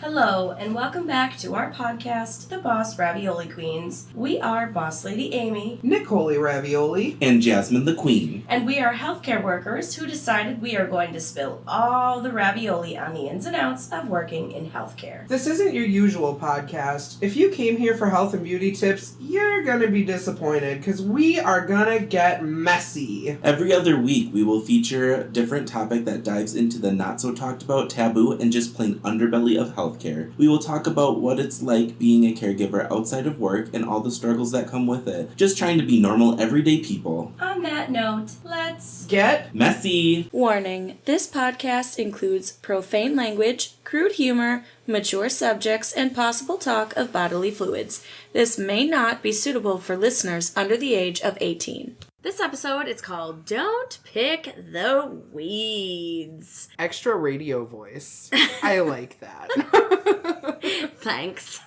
Hello, and welcome back to our podcast, The Boss Ravioli Queens. We are Boss Lady Amy, Nicole Ravioli, and Jasmine the Queen. And we are healthcare workers who decided we are going to spill all the ravioli on the ins and outs of working in healthcare. This isn't your usual podcast. If you came here for health and beauty tips, you're gonna be disappointed because we are gonna get messy. Every other week, we will feature a different topic that dives into the not-so-talked-about, taboo, and just plain underbelly of healthcare. We will talk about what it's like being a caregiver outside of work and all the struggles that come with it. Just trying to be normal, everyday people. On that note, let's get messy. Warning, this podcast includes profane language, crude humor, mature subjects, and possible talk of bodily fluids. This may not be suitable for listeners under the age of 18. This episode is called Don't Pick the Weeds. extra radio voice. I like that. Thanks.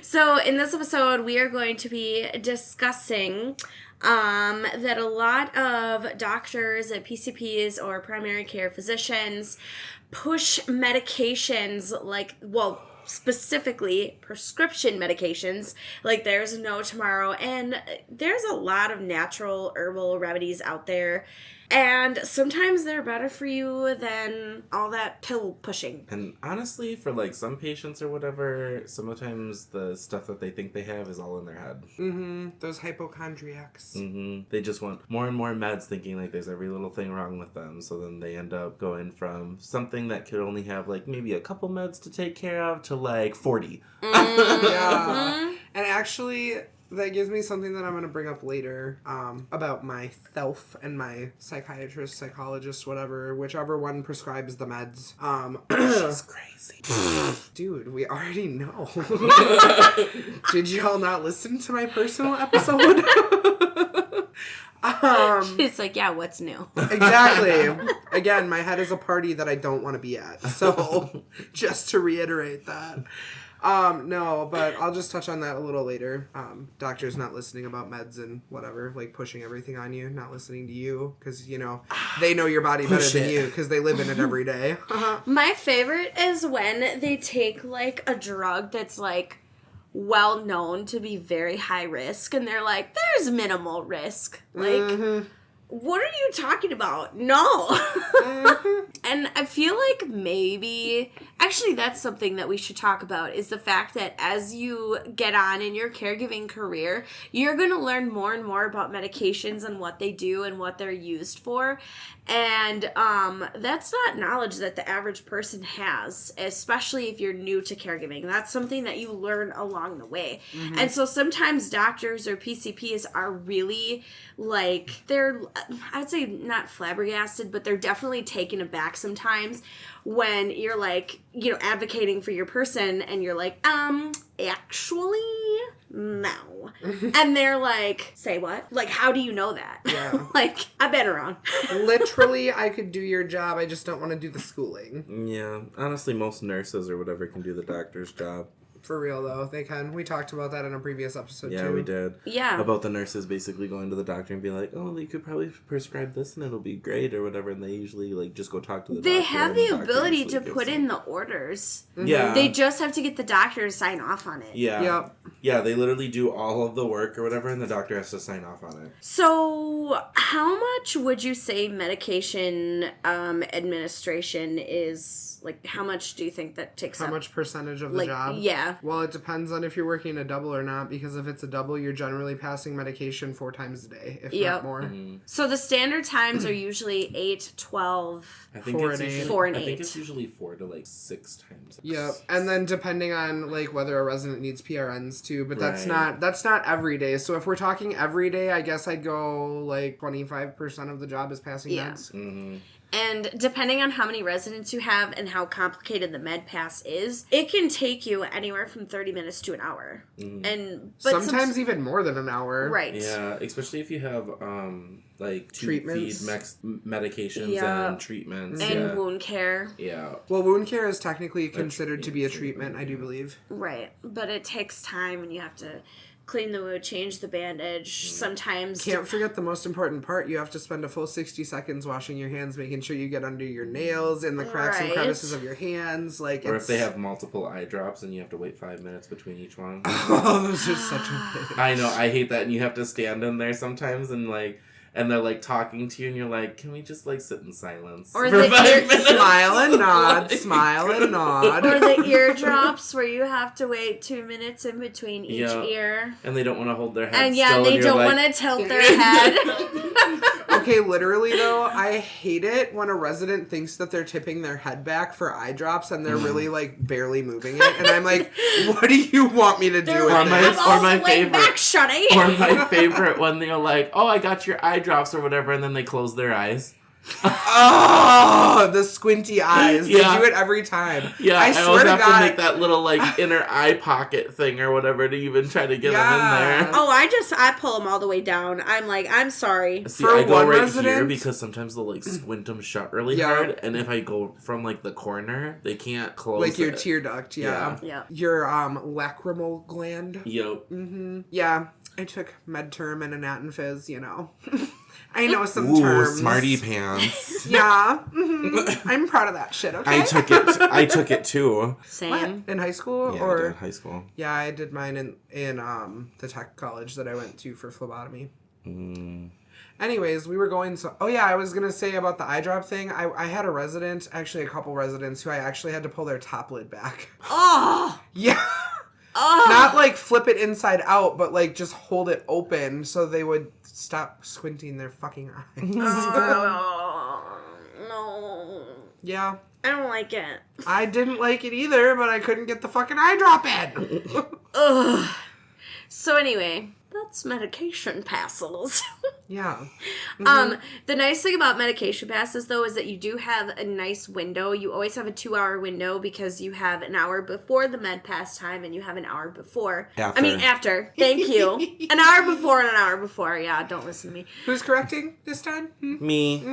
So in this episode, we are going to be discussing that a lot of doctors and PCPs or primary care physicians push medications specifically prescription medications like there's no tomorrow, and there's a lot of natural herbal remedies out there, and sometimes they're better for you than all that pill pushing. And honestly, for some patients or whatever, sometimes the stuff that they think they have is all in their head. Those hypochondriacs. They just want more and more meds, thinking there's every little thing wrong with them. So then they end up going from something that could only have maybe a couple meds to take care of to 40. Yeah. And actually, that gives me something that I'm going to bring up later about myself and my psychiatrist, psychologist, whichever one prescribes the meds. She's crazy. Dude, we already know. Did y'all not listen to my personal episode? She's like, yeah, what's new? Exactly. Again, my head is a party that I don't want to be at. So, just to reiterate that. No, but I'll just touch on that a little later. Doctors not listening about meds and whatever, pushing everything on you, not listening to you, because, they know your body better than you, because they live in it every day. My favorite is when they take, a drug that's, well known to be very high risk, and they're like, there's minimal risk. What are you talking about? No. And I feel like maybe, actually that's something that we should talk about, is the fact that as you get on in your caregiving career, you're going to learn more and more about medications and what they do and what they're used for. And that's not knowledge that the average person has, especially if you're new to caregiving. That's something that you learn along the way. And so sometimes doctors or PCPs are really they're, I'd say not flabbergasted, but they're definitely taken aback sometimes when you're advocating for your person and you're actually no. And they're like, say what? How do you know that? Yeah. I've been around. Literally, I could do your job, I just don't want to do the schooling. Yeah, honestly, most nurses or whatever can do the doctor's job. For real, though, they can. We talked about that in a previous episode, too. Yeah, we did. Yeah. About the nurses basically going to the doctor and being like, oh, you could probably prescribe this and it'll be great or whatever, and they usually, just go talk to the doctor. They have the ability to put in the orders. Yeah. They just have to get the doctor to sign off on it. Yeah. Yep. Yeah, they literally do all of the work or whatever, and the doctor has to sign off on it. So, how much would you say medication administration is, how much do you think that takes up? How much percentage of the job? Yeah. Well, it depends on if you're working a double or not, because if it's a double, you're generally passing medication 4 times a day, if not more. So the standard times are usually 8, 12, I think 4 it's and 8. usually, 4 and I 8. think it's usually 4 to 6 times. Yep. And then depending on whether a resident needs PRNs too, but that's Right. not every day. So if we're talking every day, I guess I'd go 25% of the job is passing meds. And depending on how many residents you have and how complicated the med pass is, it can take you anywhere from 30 minutes to an hour. But sometimes even more than an hour. Right. Yeah, especially if you have Treatments. medications and treatments. And wound care. Yeah. Well, wound care is technically considered to be a treatment, I do believe. Right. But it takes time and you have to clean the wound, change the bandage. Sometimes Can't forget the most important part. You have to spend a full 60 seconds washing your hands, making sure you get under your nails, in the cracks and crevices of your hands. Like, or if they have multiple eye drops and you have to wait 5 minutes between each one. Oh, those are such a pain. I know, I hate that. And you have to stand in there sometimes and like, and they're like talking to you and you're like, can we just like sit in silence? Or for the 5 minutes? Smile and nod, smile and nod. Or the eardrops where you have to wait 2 minutes in between each ear. And they don't want to hold their head and still. they don't want to tilt their head. Okay, literally though, I hate it when a resident thinks that they're tipping their head back for eye drops and they're really like barely moving it, and I'm like, what do you want me to do with this? Or my favorite, back, Shuddy. Or my favorite when they're like, oh, I got your eye drops or whatever, and then they close their eyes. Oh, the squinty eyes. They do it every time. Yeah, I always swear have to God. to make that little like inner eye pocket thing or whatever to even try to get them in there. Oh, I pull them all the way down. I'm like, I'm sorry. See, For I go one right resident, here because sometimes they'll like squint them shut really hard, and if I go from like the corner, they can't close like your it. tear duct, Yeah. Your lacrimal gland. Yep. Mm-hmm. Yeah, I took MedTerm and Anatin-Phys, you know. I know some Ooh, terms. smarty pants. Yeah. Mm-hmm. I'm proud of that shit, okay? I took it too. Same. What? In high school? Yeah, or I did in high school. Yeah, I did mine in the tech college that I went to for phlebotomy. Anyways, we were going so... Oh, yeah, I was going to say about the eye drop thing. I had a resident, actually a couple residents, who I actually had to pull their top lid back. Oh! Yeah. Oh! Not like flip it inside out, but like just hold it open so they would stop squinting their fucking eyes. Oh, no. Yeah. I don't like it. I didn't like it either, but I couldn't get the fucking eye drop in. Ugh. So anyway, that's medication passes. Yeah. Mm-hmm. The nice thing about medication passes, though, is that you do have a nice window. You always have a 2-hour window because you have an hour before the med pass time and you have an hour before. After. Thank you. An hour before and an hour before. Yeah, don't listen to me. Who's correcting this time? Me.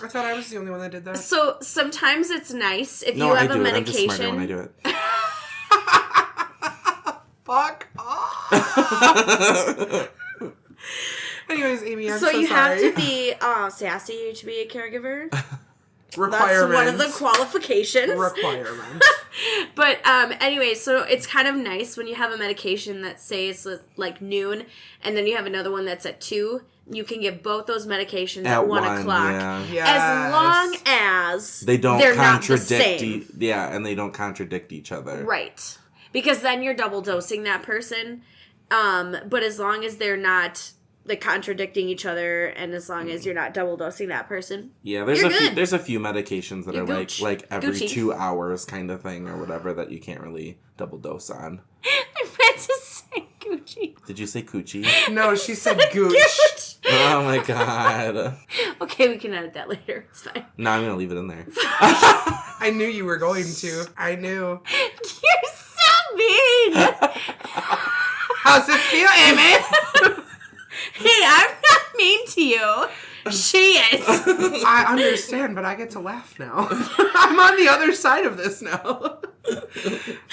I thought I was the only one that did that. So sometimes it's nice if you have a medication. I'm just smarter when I do it. Fuck off. Anyways, Amy, I'm so you sorry. have to be sassy to be a caregiver. Requirement. That's one of the qualifications. Requirement. But anyway, so it's kind of nice when you have a medication that says like noon, and then you have another one that's at 2. You can get both those medications at 1 o'clock. Yeah. Yes. As long as they don't they're contradict not the same. and they don't contradict each other. Right. Because then you're double dosing that person. But as long as they're not like contradicting each other, and as long as you're not double dosing that person, yeah, there's a few medications that You're are Gooch. like every Gucci. 2 hours kind of thing or whatever that you can't really double dose on. I meant to say Gucci. Did you say coochie? No, she said gooch. Gooch. Oh my god. Okay, we can edit that later. It's fine. No, I'm gonna leave it in there. I knew you were going to. I knew. You're so mean. How's it feel, Amy? Hey, I'm not mean to you. She is. I understand, but I get to laugh now. I'm on the other side of this now.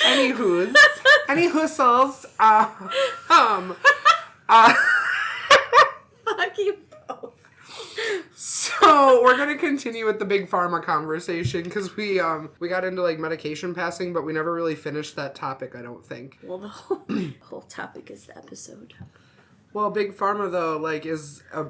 Any hoosles. Fuck you both. So we're gonna continue with the big pharma conversation because we got into like medication passing, but we never really finished that topic. I don't think. Well, the whole topic is the episode. Well, big pharma though, like, is a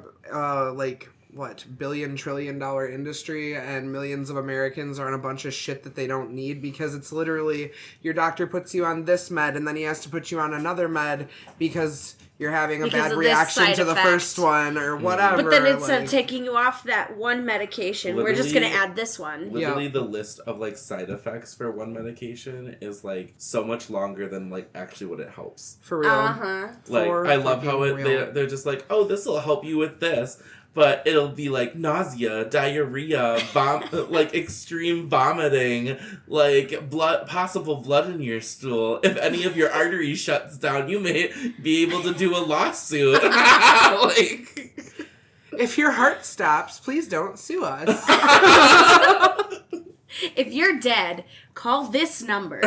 like what, $1 trillion industry, and millions of Americans are on a bunch of shit that they don't need because it's literally your doctor puts you on this med and then he has to put you on another med because you're having a bad of this reaction side to the effect. first one or whatever. But then instead like, of taking you off that one medication, we're just going to add this one. Literally, the list of like side effects for one medication is like so much longer than like actually what it helps. for real. Uh-huh. Like, For I love how fucking real. they're just like, oh, this will help you with this. But it'll be like nausea, diarrhea, like extreme vomiting, like possible blood in your stool. If any of your arteries shuts down, you may be able to do a lawsuit. Like, If your heart stops, please don't sue us. If you're dead, call this number.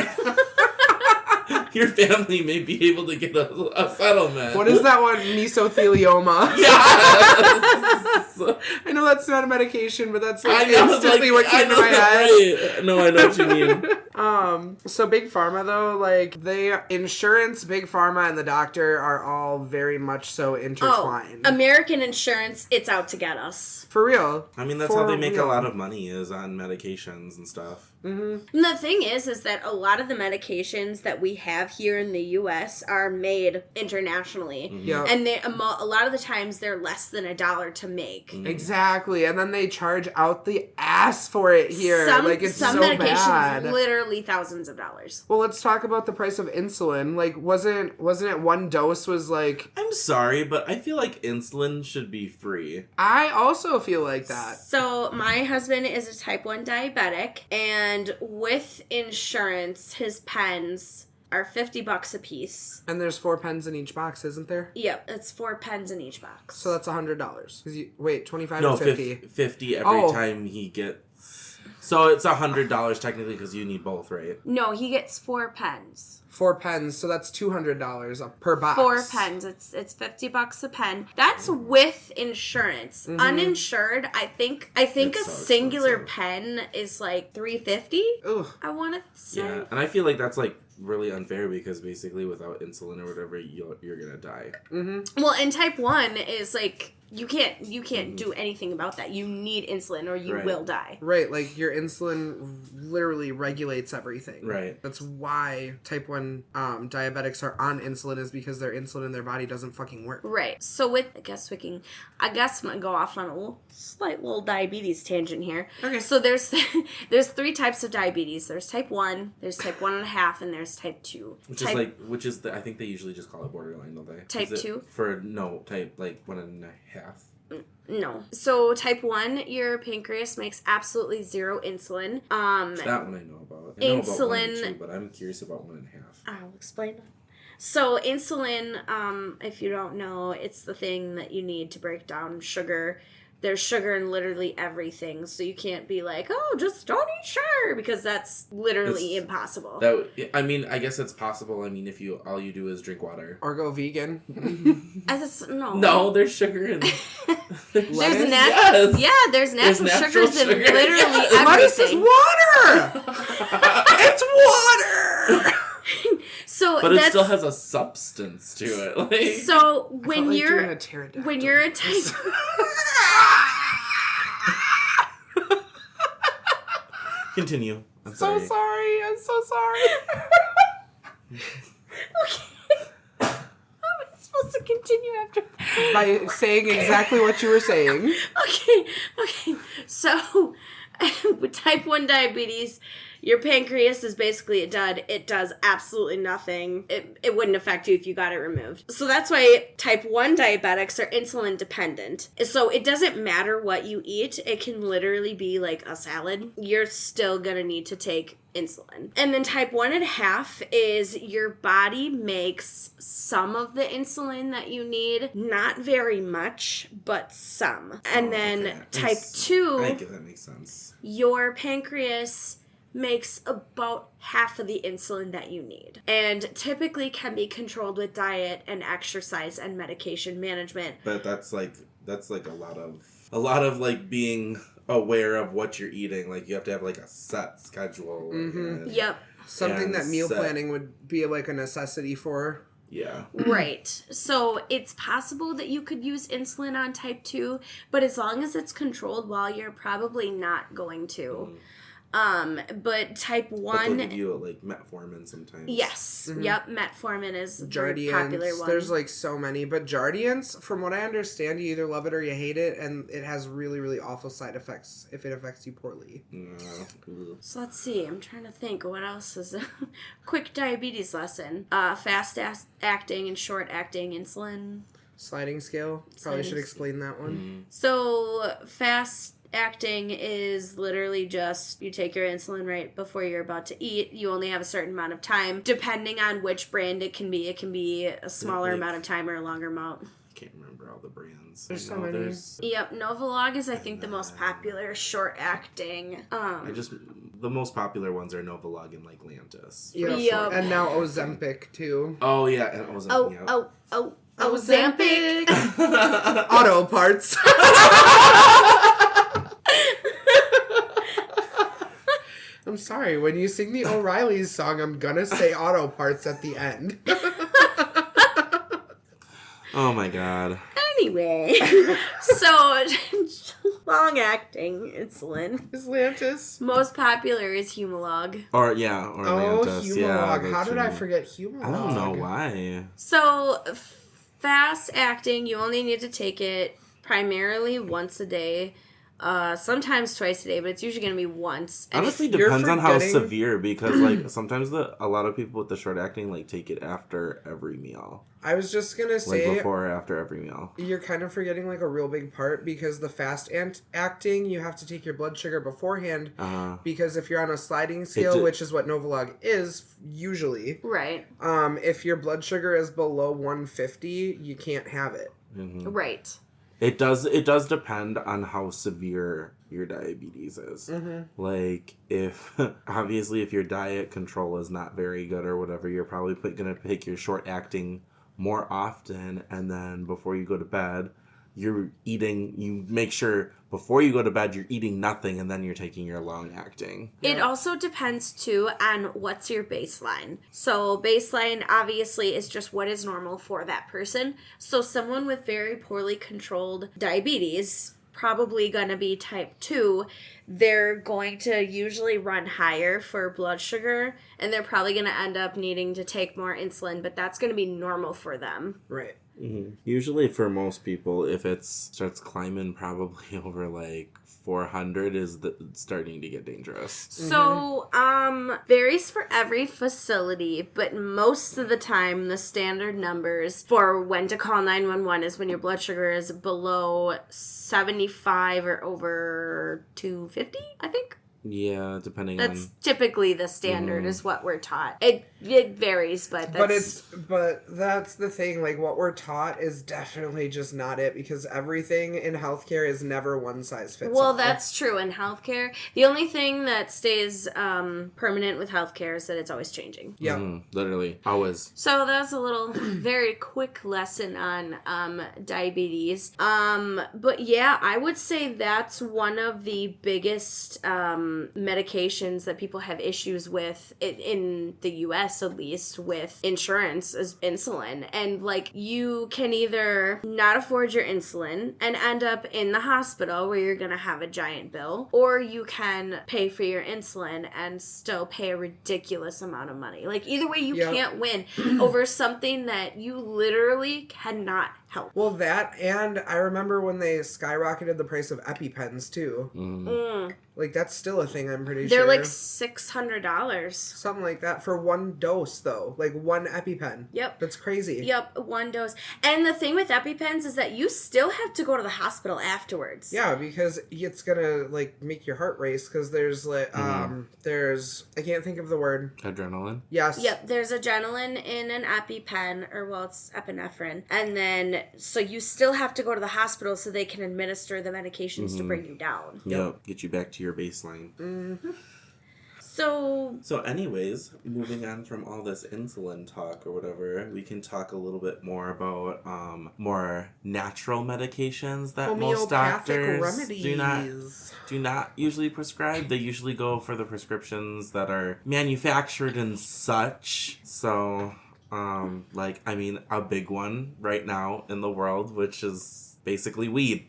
your family may be able to get a settlement. What is that one? Mesothelioma. Yeah. I know that's not a medication, but that's instantly what came to my head. Right. No, I know what you mean. So Big Pharma though, like insurance, Big Pharma, and the doctor are all very much so intertwined. American insurance, it's out to get us. For real. I mean, that's how they make a lot of money, is on medications and stuff. Mm-hmm. And the thing is that a lot of the medications that we have here in the U.S. are made internationally. Mm-hmm. Yep. And a lot of the times they're less than $1 to make. Mm-hmm. Exactly. And then they charge out the ass for it here. It's some so medications bad. literally thousands of dollars. Well, let's talk about the price of insulin. Like, wasn't it one dose was like... I'm sorry, but I feel like insulin should be free. I also feel like that. So my husband is a type 1 diabetic, and with insurance, his pens are $50 a piece. And there's 4 pens in each box, isn't there? Yep, it's 4 pens in each box. So that's $100. Wait, 25 no, or 50? 50 every time he gets... So it's $100 technically because you need both, right? No, he gets 4 pens. 4 pens, so that's $200 per box. 4 pens. It's $50 a pen. That's with insurance. Mm-hmm. Uninsured, I think it's a so singular pen is like $350. Ugh. I want to say. Yeah, and I feel like that's like really unfair because basically without insulin or whatever, you're gonna die. Mm-hmm. Well, and type 1 is like you can't do anything about that. You need insulin or you will die. Right, like your insulin literally regulates everything. Right. That's why type 1 diabetics are on insulin, is because their insulin in their body doesn't fucking work. Right. So with, I guess I'm going to go off on a slight little diabetes tangent here. Okay. So there's 3 types of diabetes. There's type 1, there's type 1.5, and there's type 2. I think they usually just call it borderline, don't they? Type 2? Type like 1.5. No. So type 1, your pancreas makes absolutely 0 insulin. That one I know about. I know about 1 and 2, but I'm curious about 1.5. I'll explain that. So insulin, if you don't know, it's the thing that you need to break down sugar. There's sugar in literally everything, so you can't be like, oh, just don't eat sugar, because that's literally impossible. I guess it's possible. I mean, if all you do is drink water. Or go vegan. No, there's sugar in there's there's natural sugars in literally everything. Lettuce is water! It's water! But it still has a substance to it. Like, so when you're a type... Continue. I'm so sorry. Okay. How am I supposed to continue after that? By saying exactly what you were saying. Okay. So, with type 1 diabetes, your pancreas is basically a dud. It does absolutely nothing. It wouldn't affect you if you got it removed. So that's why type 1 diabetics are insulin dependent. So it doesn't matter what you eat. It can literally be like a salad. You're still gonna need to take insulin. And then type 1.5 is your body makes some of the insulin that you need. Not very much, but some. And then type 2... I think that makes sense. Your pancreas makes about half of the insulin that you need, and typically can be controlled with diet and exercise and medication management. But that's like a lot of like being aware of what you're eating. Like you have to have like a set schedule. Mm-hmm. Yep. Something that meal planning would be like a necessity for. Yeah. Right. So it's possible that you could use insulin on type 2, but as long as it's controlled well, you're probably not going to. But type 1... But they'll give you like metformin sometimes. Yes. Mm-hmm. Yep. Metformin is a very Jardiance, popular one. There's like so many. But Jardiance, from what I understand, you either love it or you hate it. And it has really, really awful side effects if it affects you poorly. So let's see. I'm trying to think. What else is a quick diabetes lesson? Fast-acting and short-acting insulin. Sliding scale. Probably should explain that one. Mm-hmm. So fast... acting is literally just you take your insulin right before you're about to eat. You only have a certain amount of time. Depending on which brand it can be a smaller amount of time or a longer amount. I can't remember all the brands. There's so many. Yep, Novolog is I think the most popular short acting. the most popular ones are Novolog and like Lantus. Yep. And now Ozempic too. Oh yeah, and Ozempic. Ozempic. Auto parts. I'm sorry, when you sing the O'Reilly's song, I'm gonna say auto parts at the end. Oh my god. Anyway, so long-acting insulin. Is Lantus? Most popular is Humalog. Or Oh, Lantus. Humalog. Yeah, How did I forget Humalog? I don't know why. So, fast-acting, you only need to take it primarily once a day. Sometimes twice a day, but it's usually going to be once. And Honestly, you're depends on how forgetting- severe, because like sometimes a lot of people with the short acting like take it after every meal, I was just gonna like say, before or after every meal. you're kind of forgetting like a real big part, because the fast acting, you have to take your blood sugar beforehand, because if you're on a sliding scale, which is what Novolog is usually, Right. if your blood sugar is below 150, you can't have it. Mm-hmm. Right. It does depend on how severe your diabetes is. Mm-hmm. Like, if obviously if your diet control is not very good or whatever, you're probably going to pick your short acting more often, and then before you go to bed, you make sure before you go to bed you're eating nothing, and then you're taking your long acting. It also depends too on what's your baseline. So baseline obviously is just what is normal for that person. So someone with very poorly controlled diabetes, probably going to be type 2, they're going to usually run higher for blood sugar, and they're probably going to end up needing to take more insulin, but that's going to be normal for them. Right. Mm-hmm. Usually for most people, if it starts climbing probably over like 400 is starting to get dangerous. So, varies for every facility, but most of the time, the standard numbers for when to call 911 is when your blood sugar is below 75 or over 250, I think. Yeah, depending That's on... typically the standard is what we're taught. It varies, but that's... But that's the thing, like, what we're taught is definitely just not it, because everything in healthcare is never one size fits all. Well, that's true in healthcare. The only thing that stays permanent with healthcare is that it's always changing. Yeah. Literally. Always. So that's a little very quick lesson on diabetes. But yeah, I would say that's one of the biggest medications that people have issues with in the US, at least, with insurance, is insulin. And like, you can either not afford your insulin and end up in the hospital where you're gonna have a giant bill, or you can pay for your insulin and still pay a ridiculous amount of money. Like, either way, you can't win over something that you literally cannot help. Well, that, and I remember when they skyrocketed the price of EpiPens, too. Like, that's still a thing, I'm pretty sure. They're like $600. Something like that for one dose, though. Like, one EpiPen. Yep. That's crazy. Yep, one dose. And the thing with EpiPens is that you still have to go to the hospital afterwards. Yeah, because it's gonna, like, make your heart race, because there's, like, there's, I can't think of the word. Adrenaline? Yes. Yep, there's adrenaline in an EpiPen, or, well, it's epinephrine. And then, so you still have to go to the hospital so they can administer the medications to bring you down. Yep. Get you back to your baseline. So anyways, moving on from all this insulin talk or whatever, we can talk a little bit more about more natural medications that most doctors do not usually prescribe. They usually go for the prescriptions that are manufactured and such. So, like, I mean, a big one right now in the world, which is basically weed.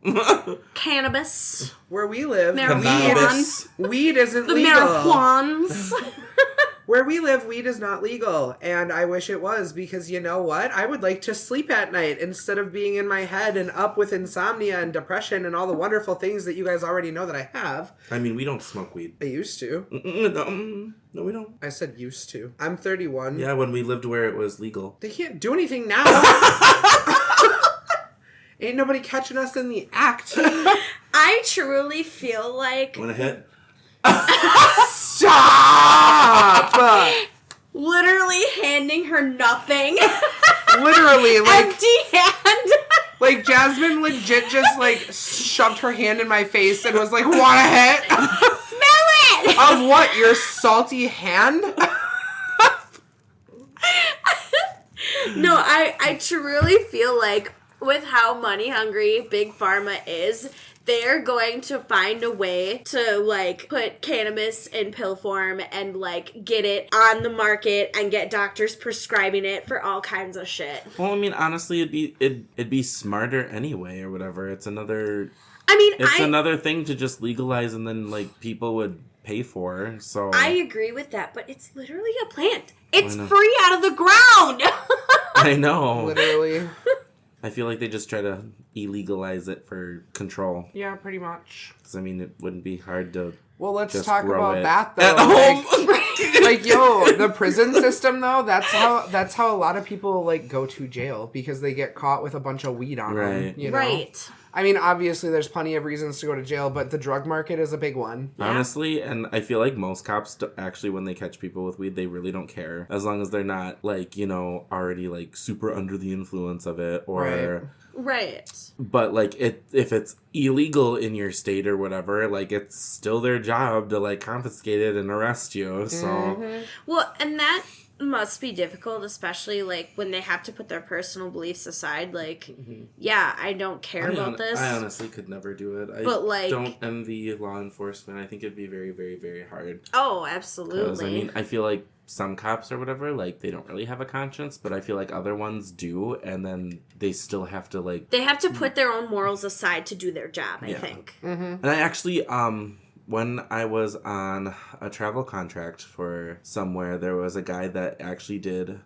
Cannabis. Where we live, Cannabis. weed isn't The legal. marijuans. Where we live, weed is not legal, and I wish it was, because you know what? I would like to sleep at night instead of being in my head and up with insomnia and depression and all the wonderful things that you guys already know that I have. I mean, we don't smoke weed. I used to. No, we don't. I said used to. I'm 31. Yeah, when we lived where it was legal. They can't do anything now. Ain't nobody catching us in the act. I truly feel like... Want to hit? Stop! Literally handing her nothing. Literally, like... Empty hand. Like, Jasmine legit just, like, shoved her hand in my face and was like, wanna hit? Smell it! Of what? Your salty hand? No, I truly feel like with how money hungry Big Pharma is, they're going to find a way to, like, put cannabis in pill form and, like, get it on the market and get doctors prescribing it for all kinds of shit. Well, I mean, honestly, it'd be smarter anyway, or whatever. It's another thing to just legalize, and then, like, people would pay for. So I agree with that, but it's literally a plant. It's free out of the ground. I know. Literally. I feel like they just try to illegalize it for control. Yeah, pretty much. Because, I mean, it wouldn't be hard to Well, let's just talk grow about it that, though. at home. Like, yo, the prison system, though, that's how a lot of people, like, go to jail. Because they get caught with a bunch of weed on them. You know? Right. I mean, obviously, there's plenty of reasons to go to jail, but the drug market is a big one. Yeah. Honestly, and I feel like most cops, actually, when they catch people with weed, they really don't care. As long as they're not, like, you know, already, like, super under the influence of it, or... Right. But, like, if it's illegal in your state or whatever, like, it's still their job to, like, confiscate it and arrest you, so... Mm-hmm. Well, and that must be difficult, especially, like, when they have to put their personal beliefs aside. Like, yeah, I don't care about this. I honestly could never do it. I But, like, don't envy law enforcement. I think it'd be very, very, very hard. Oh, absolutely. Because, I mean, I feel like some cops or whatever, like, they don't really have a conscience, but I feel like other ones do, and then they still have to, like... They have to put their own morals aside to do their job, I think. And I actually, when I was on a travel contract for somewhere, there was a guy that actually did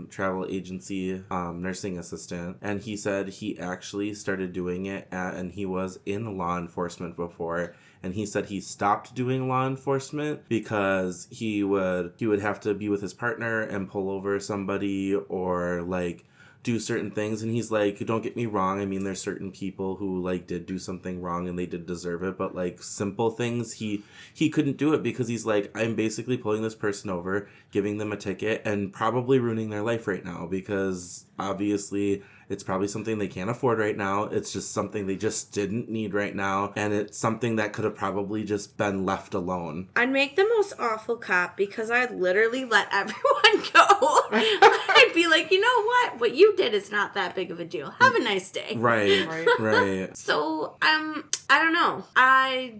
travel agency nursing assistant, and he said he actually started doing it, and he was in law enforcement before. And he said he stopped doing law enforcement because he would have to be with his partner and pull over somebody or, like, do certain things. And he's like, don't get me wrong, I mean, there's certain people who, like, did do something wrong and they did deserve it, but, like, simple things, he couldn't do it because he's like, I'm basically pulling this person over, giving them a ticket, and probably ruining their life right now because obviously it's probably something they can't afford right now. It's just something they just didn't need right now. And it's something that could have probably just been left alone. I'd make the most awful cop because I'd literally let everyone go. I'd be like, you know what? What you did is not that big of a deal. Have a nice day. Right. So, I don't know. I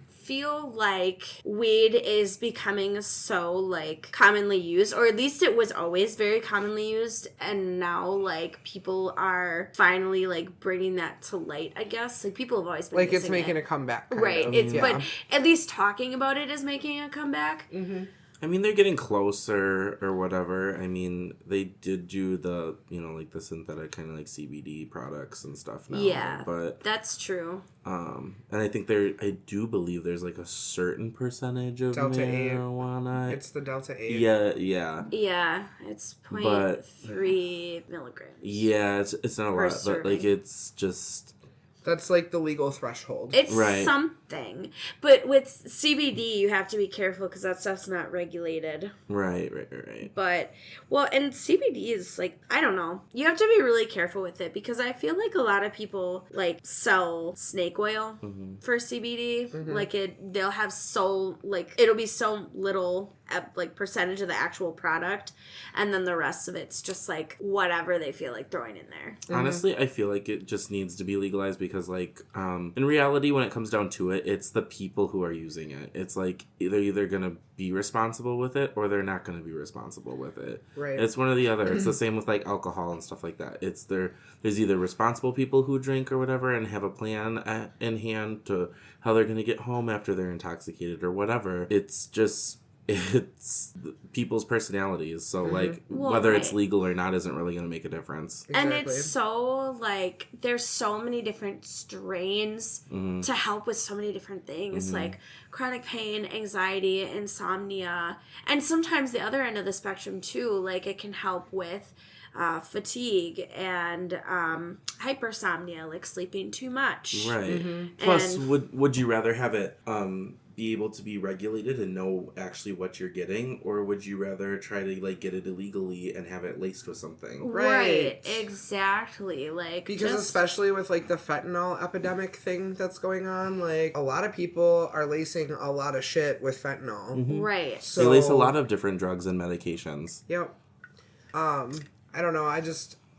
feel like weed is becoming so, like, commonly used, or at least it was always very commonly used, and now, like, people are finally, like, bringing that to light, I guess. Like, people have always been like, it's making a comeback, right. of. It's but at least talking about it is making a comeback. I mean, they're getting closer or whatever. I mean, they did do the, you know, like the synthetic kind of like CBD products and stuff now. Yeah, but that's true. And I think I do believe there's like a certain percentage of Delta marijuana. 8. It's the Delta 8. Yeah. Yeah, it's 0.3 milligrams. Yeah, it's not a lot, serving. but like it's just... That's like the legal threshold. It's something. But with CBD, you have to be careful because that stuff's not regulated. Right. But, well, and CBD is like, I don't know. You have to be really careful with it because I feel like a lot of people, like, sell snake oil for CBD. Like, they'll have so, like, it'll be so little, like, percentage of the actual product. And then the rest of it's just, like, whatever they feel like throwing in there. Honestly, I feel like it just needs to be legalized because, like, in reality, when it comes down to it, it's the people who are using it. It's like they're either going to be responsible with it or they're not going to be responsible with it. Right. It's one or the other. It's the same with, like, alcohol and stuff like that. There's either responsible people who drink or whatever and have a plan in hand to how they're going to get home after they're intoxicated or whatever. It's just... It's people's personalities, so like whether it's legal or not isn't really going to make a difference. Exactly. And it's so like there's so many different strains to help with so many different things, like chronic pain, anxiety, insomnia, and sometimes the other end of the spectrum too. Like it can help with fatigue and hypersomnia, like sleeping too much. Right. Plus, would you rather have it be able to be regulated and know actually what you're getting, or would you rather try to like get it illegally and have it laced with something? Right. Exactly. Like, because especially with like the fentanyl epidemic thing that's going on, like a lot of people are lacing a lot of shit with fentanyl. Mm-hmm. Right. So they lace a lot of different drugs and medications. Yep. I don't know.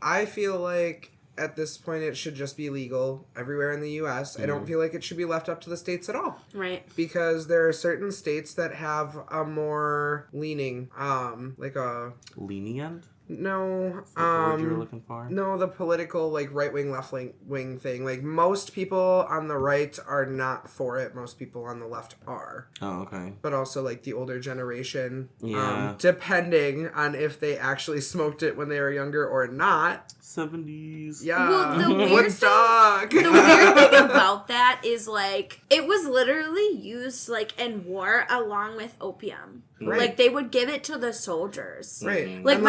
I feel like at this point it should just be legal everywhere in the U.S. I don't feel like it should be left up to the states at all. Right. Because there are certain states that have a more leaning, Lenient? No, Is that the word you were looking for? No, the political, like, right-wing, left-wing thing. Like, most people on the right are not for it. Most people on the left are. Oh, okay. But also, like, the older generation. Yeah. Depending on if they actually smoked it when they were younger or not. 70s. Yeah. Well, the weird Woodstock! The weird thing about that is, like, it was literally used, like, in war along with opium. Right. Like, they would give it to the soldiers. Right. Like, And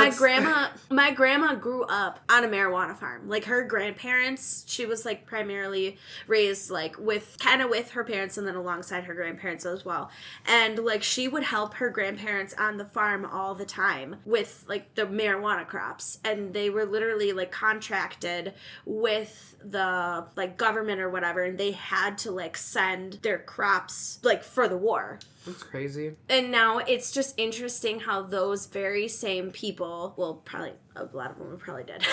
my grandma grew up on a marijuana farm. Like, her grandparents, she was, like, primarily raised, like, with her parents and then alongside her grandparents as well. And, like, she would help her grandparents on the farm all the time with, like, the marijuana crops. And they were literally, like, contracted with the, like, government or whatever. And they had to, like, send their crops, like, for the war. That's crazy. And now it's just interesting how those very same people, well, probably a lot of them are probably dead,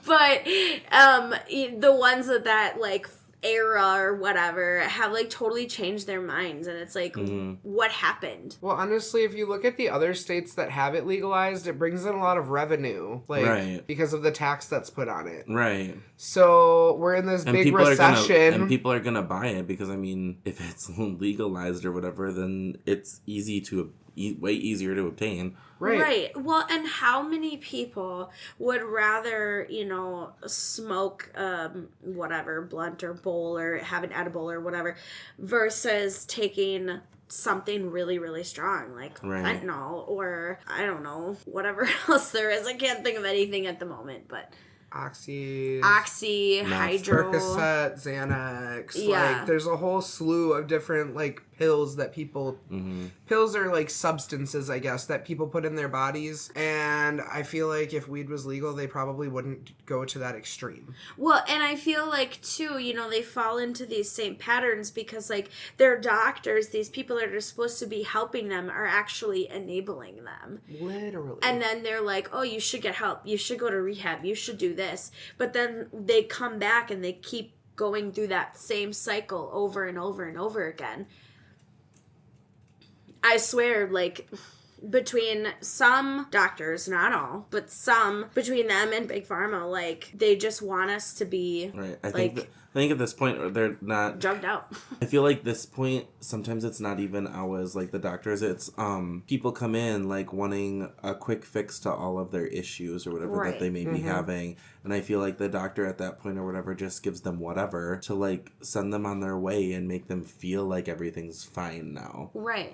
but the ones that like era or whatever have like totally changed their minds, and it's like, what happened? Well, honestly, if you look at the other states that have it legalized, it brings in a lot of revenue, like because of the tax that's put on it. Right. So we're in this big recession, and people are gonna buy it because, I mean, if it's legalized or whatever, then it's way easier to obtain. Right. Well, and how many people would rather, smoke whatever, blunt or bowl or have an edible or whatever versus taking something really, really strong like fentanyl or, I don't know, whatever else there is. I can't think of anything at the moment, but... Oxy, Hydro, Percocet, Xanax. Yeah. Like, there's a whole slew of different, like, pills that people... Pills are, like, substances, I guess, that people put in their bodies. And I feel like if weed was legal, they probably wouldn't go to that extreme. Well, and I feel like, too, they fall into these same patterns because, like, their doctors, these people that are supposed to be helping them, are actually enabling them. Literally. And then they're like, oh, you should get help. You should go to rehab. You should do this. But then they come back and they keep going through that same cycle over and over and over again. I swear, like, between some doctors, not all, but some, between them and Big Pharma, like, they just want us to be, right. I think at this point, they're not... drugged out. I feel like this point, sometimes it's not even ours, like the doctors, it's people come in, like, wanting a quick fix to all of their issues or whatever that they may be having. And I feel like the doctor at that point or whatever just gives them whatever to, like, send them on their way and make them feel like everything's fine now. Right.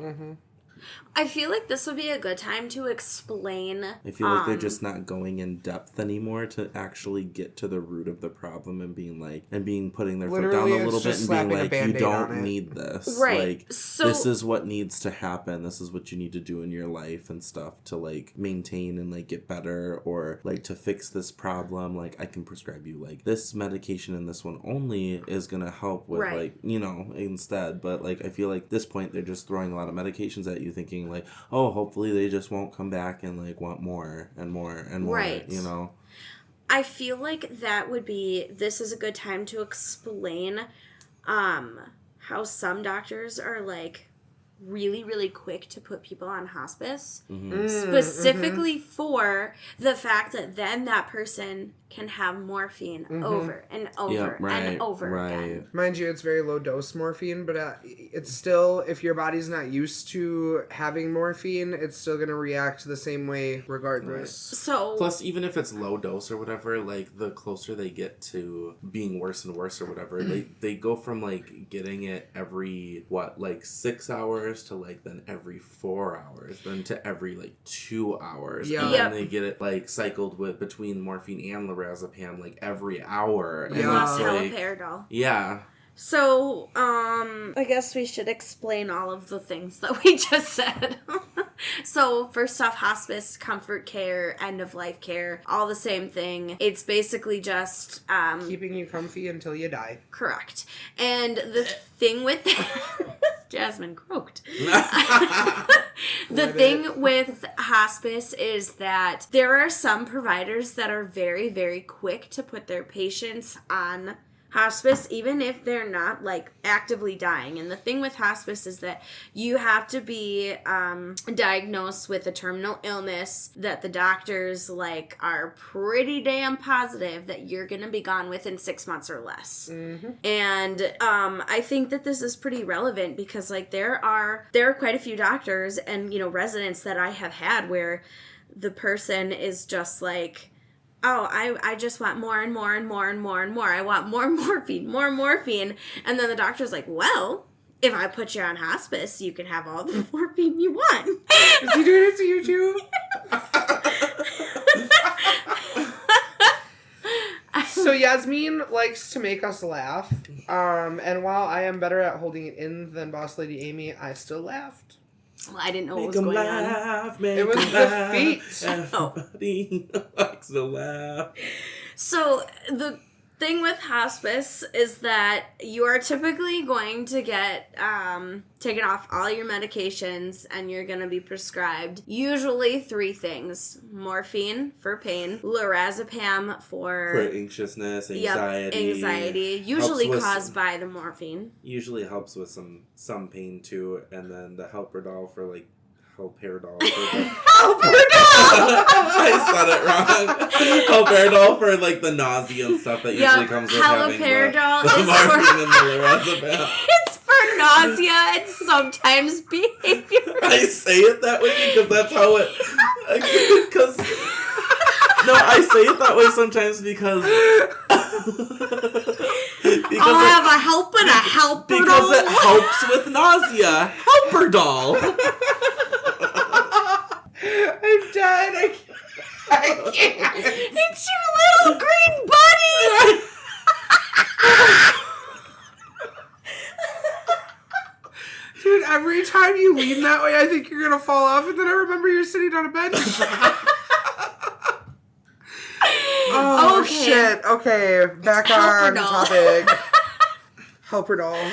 I feel like this would be a good time to explain. I feel like they're just not going in depth anymore to actually get to the root of the problem and putting their foot down a little bit and being like, you don't need this. Right. Like, so, this is what needs to happen. This is what you need to do in your life and stuff to, like, maintain and, like, get better, or, like, to fix this problem. Like, I can prescribe you, like, this medication and this one only is going to help with, like, instead. But, like, I feel like at this point they're just throwing a lot of medications at you thinking, like, oh, hopefully they just won't come back and, like, want more and more and more, I feel like this is a good time to explain how some doctors are, like, really, really quick to put people on hospice, specifically for the fact that then that person can have morphine over and over and over again. Mind you, it's very low dose morphine, but it's still, if your body's not used to having morphine, it's still going to react the same way regardless. So plus, even if it's low dose or whatever, like, the closer they get to being worse and worse or whatever, they go from, like, getting it every 6 hours to, like, then every 4 hours, then to every, like, 2 hours, and then they get it, like, cycled with between morphine and lorazepam, like, every hour. And that's haloperidol. Yeah. So, I guess we should explain all of the things that we just said. So, first off, hospice, comfort care, end-of-life care, all the same thing. It's basically just... keeping you comfy until you die. Correct. And the thing with... Jasmine croaked. The thing with hospice is that there are some providers that are very, very quick to put their patients on hospice, even if they're not, like, actively dying. And the thing with hospice is that you have to be diagnosed with a terminal illness that the doctors, like, are pretty damn positive that you're going to be gone within 6 months or less. Mm-hmm. And I think that this is pretty relevant because, like, there are quite a few doctors and, you know, residents that I have had where the person is just like... oh, I just want more and more and more and more and more. I want more morphine, more morphine. And then the doctor's like, well, if I put you on hospice, you can have all the morphine you want. Is he doing it to you too? So Yasmin likes to make us laugh. And while I am better at holding it in than Boss Lady Amy, I still laughed. Well, I didn't know what was going on. It was the feet. Everybody likes to laugh. So the thing with hospice is that you are typically going to get taken off all your medications and you're going to be prescribed usually 3 things. Morphine for pain, lorazepam For anxiousness, anxiety. Yep, anxiety, usually caused by the morphine. Usually helps with some pain too, and then the helperdol for like Helperdol. I said it wrong. Helperdol for like the nausea and stuff that usually comes with having the morphine and the lorazepam. It's for nausea and sometimes behavior. I say it that way because that's how it... No, I say it that way sometimes because I'll have a help and a helperdol. Because it helps with nausea. Helperdol. I'm dead. I can't. It's your little green buddy. Dude, every time you lean that way, I think you're going to fall off, and then I remember you're sitting on a bench. Oh, okay. Shit. Okay, back on topic. Helperdol.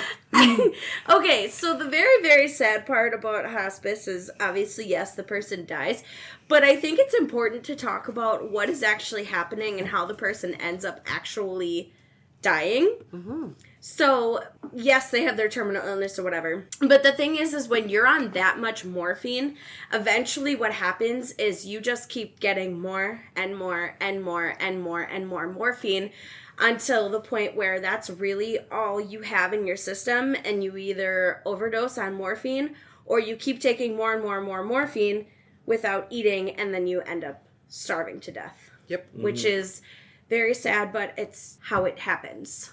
Okay, so the very, very sad part about hospice is obviously, yes, the person dies, but I think it's important to talk about what is actually happening and how the person ends up actually dying. Mm-hmm. So, yes, they have their terminal illness or whatever, but the thing is when you're on that much morphine, eventually what happens is you just keep getting more and more and more and more and more morphine until the point where that's really all you have in your system, and you either overdose on morphine or you keep taking more and more and more morphine without eating, and then you end up starving to death. Yep. Which is very sad, but it's how it happens.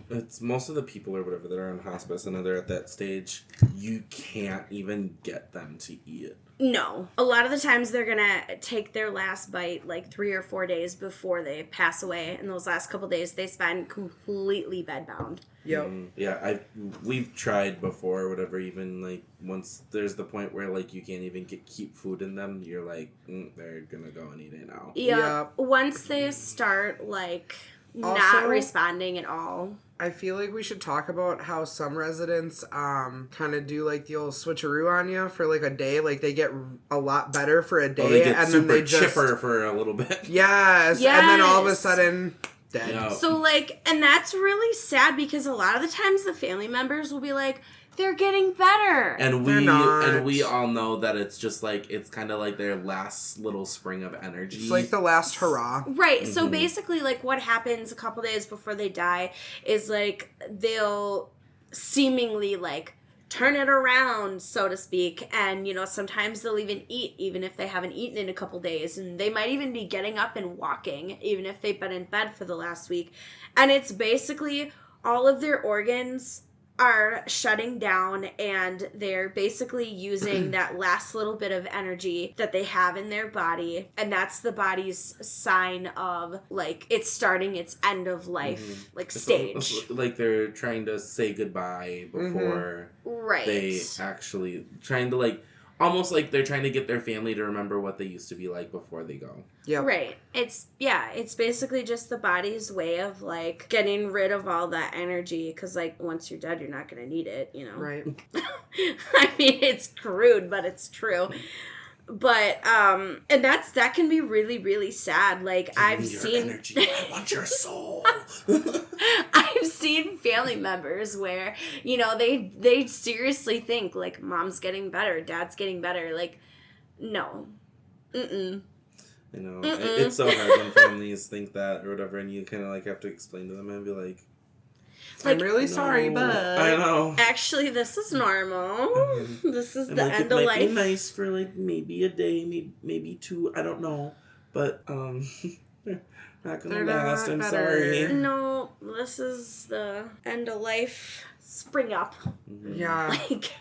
It's most of the people or whatever that are in hospice and they're at that stage, you can't even get them to eat. No. A lot of the times they're going to take their last bite like 3 or 4 days before they pass away. And those last couple days they spend completely bedbound. Yep. Yeah, we've tried before or whatever, even like once there's the point where like you can't even keep food in them, you're like, they're going to go and eat it now. Yeah. Once they start like not responding at all. I feel like we should talk about how some residents kind of do like the old switcheroo on you for like a day. Like they get a lot better for a day, they get and super then they just chipper for a little bit. Yes, and then all of a sudden dead. Yep. So like, and that's really sad because a lot of the times the family members will be like, they're getting better. And we all know that it's just like, it's kind of like their last little spring of energy. It's like the last hurrah. Right. Mm-hmm. So basically like what happens a couple days before they die is like they'll seemingly like turn it around, so to speak. And, you know, sometimes they'll even eat, even if they haven't eaten in a couple days. And they might even be getting up and walking, even if they've been in bed for the last week. And it's basically all of their organs are shutting down, and they're basically using that last little bit of energy that they have in their body, and that's the body's sign of like it's starting its end of life like stage. It's like they're trying to say goodbye before they actually trying to like almost like they're trying to get their family to remember what they used to be like before they go. Yeah. Right. It's basically just the body's way of like getting rid of all that energy, because like once you're dead, you're not going to need it, you know. Right. I mean, it's crude, but it's true. But and that can be really, really sad. Like I've seen energy. I want your soul. I've seen family members where, you know, they seriously think like mom's getting better, dad's getting better. Like, no. Mm-mm. You know, it's so hard when families think that or whatever, and you kind of like have to explain to them and be like, I'm really sorry, but I know. Actually, this is normal. This is and the like, end it of might life. be nice for like maybe a day, maybe two. I don't know, but they're not gonna They're last. not I'm better. sorry. No, this is the end of life. Spring up. Yeah. Like,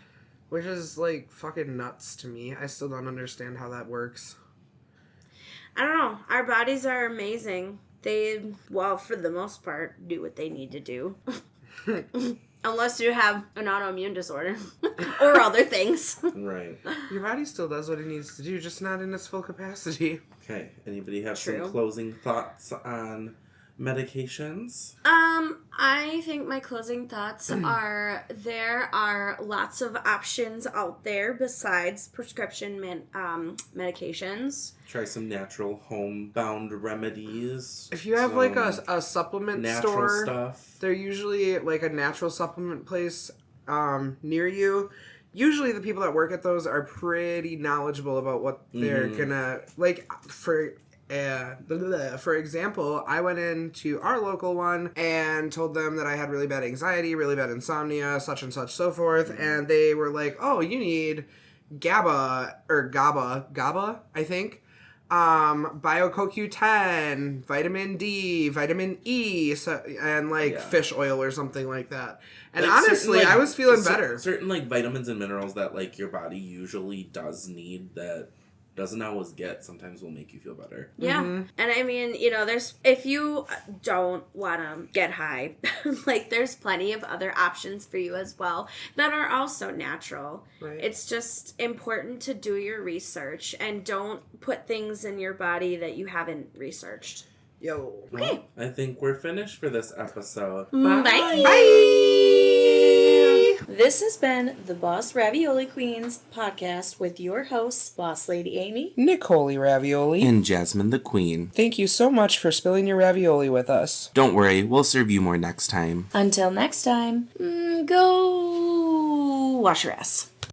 Which is like fucking nuts to me. I still don't understand how that works. I don't know. Our bodies are amazing. They, well, for the most part, do what they need to do. Unless you have an autoimmune disorder or other things. Right. Your body still does what it needs to do, just not in its full capacity. Okay. Anybody have True. some closing thoughts on medications? I think my closing thoughts are there are lots of options out there besides prescription medications. Try some natural homebound remedies. If you have like a supplement natural store, stuff. they're usually like a natural supplement place near you. Usually the people that work at those are pretty knowledgeable about what they're gonna like. For example, I went into our local one and told them that I had really bad anxiety, really bad insomnia, such and such, so forth, and they were like, "Oh, you need GABA, I think, BioCoQ10, vitamin D, vitamin E, and fish oil or something like that." And like honestly, certain, I was feeling better. Certain like vitamins and minerals that like your body usually does need that doesn't always get, sometimes will make you feel better. Yeah. And I mean, you know, if you don't want to get high, like there's plenty of other options for you as well that are also natural. Right. It's just important to do your research and don't put things in your body that you haven't researched. Yo. Well, I think we're finished for this episode. Bye. Bye. This has been the Boss Ravioli Queens podcast with your hosts, Boss Lady Amy, Nicole Ravioli, And Jasmine the Queen. Thank you so much for spilling your ravioli with us. Don't worry, we'll serve you more next time. Until next time, go wash your ass.